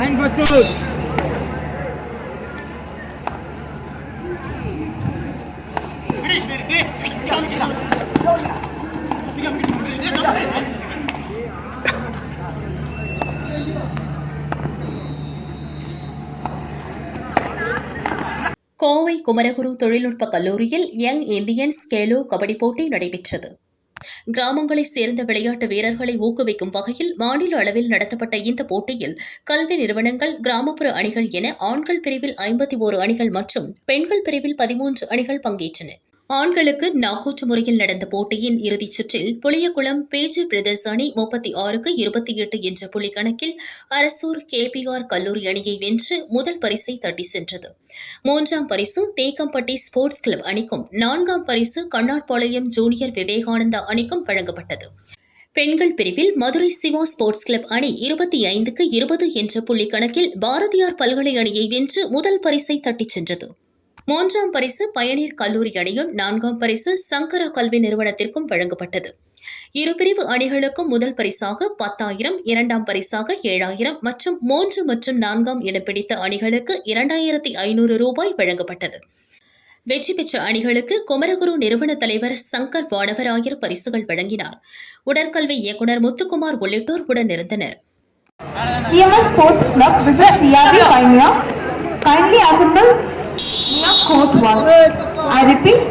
9 for Sud. Kovai Kumaraguru தொழில்நுட்ப கல்லூரியில் young Indians Khelo kabaddi போட்டி நடைபெற்றது. கிராமங்களைச் சேர்ந்த விளையாட்டு வீரர்களை ஊக்குவிக்கும் வகையில் மாநில அளவில் நடத்தப்பட்ட இந்த போட்டியில் கல்வி நிறுவனங்கள், கிராமப்புற அணிகள் என ஆண்கள் பிரிவில் 51 அணிகள் மற்றும் பெண்கள் பிரிவில் 13 அணிகள் பங்கேற்றன. ஆண்களுக்கு நாக்கூற்று முறையில் நடந்த போட்டியின் இறுதிச் சுற்றில் புளியகுளம் பிஜி பிரதர்ஸ் அணி 36க்கு 28 என்ற புள்ளி கணக்கில் அரசூர் கேபிஆர் கல்லூரி அணியை வென்று முதல் பரிசை தட்டி சென்றது. 3ஆம் பரிசு தேக்கம்பட்டி ஸ்போர்ட்ஸ் கிளப் அணிக்கும், 4ஆம் பரிசு கண்ணார்பாளையம் ஜூனியர் விவேகானந்தா அணிக்கும் வழங்கப்பட்டது. பெண்கள் பிரிவில் மதுரை சிவா ஸ்போர்ட்ஸ் கிளப் அணி 25க்கு 20 என்ற புள்ளி கணக்கில் பாரதியார் பல்கலை அணியை வென்று முதல் பரிசை தட்டிச் சென்றது. 3ஆம் பரிசு பயனீர் கல்லூரி அணியும், 4ஆம் பரிசு சங்கரா கல்வி நிறுவனத்திற்கும் வழங்கப்பட்டது. இருபிரிவு அணிகளுக்கும் முதல் பரிசாக 10,000, 2ஆம் பரிசாக 7,000 மற்றும் 3 மற்றும் 4ஆம் இடம் பிடித்த அணிகளுக்கு 2,500 ரூபாய் வழங்கப்பட்டது. வெற்றி பெற்ற அணிகளுக்கு குமரகுரு நிறுவன தலைவர் சங்கர் வானவராயர் பரிசுகள் வழங்கினார். உடற்கல்வி இயக்குநர் முத்துக்குமார் உள்ளிட்டோர் உடனிருந்தனர். CMS Sports Club versus CRB Pioneer. Kindly assemble near court 1. I repeat,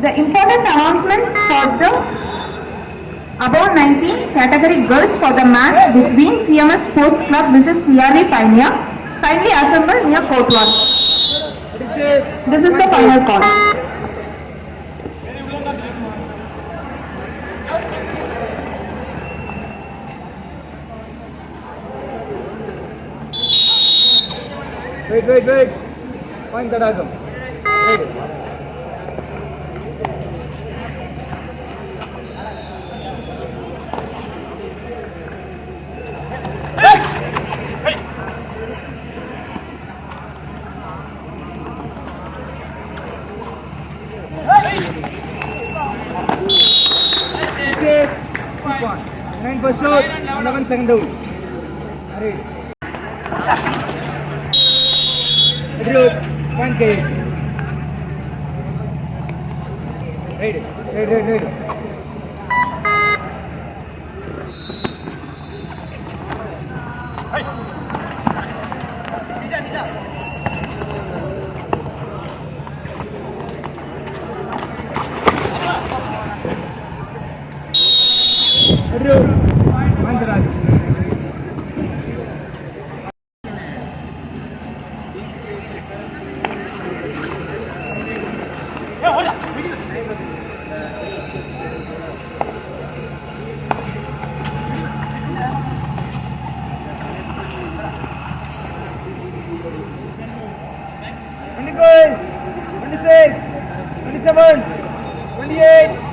the important announcement for the above 19 category girls for the match between CMS Sports Club versus CRB Pioneer. Kindly assemble near court 1. This is the final call. Wait. Point that out. Wait. Save. 9 for Sud, 11 second down. Ready. Ready. Point game. Ready. Twenty-five, 26, 27, 28.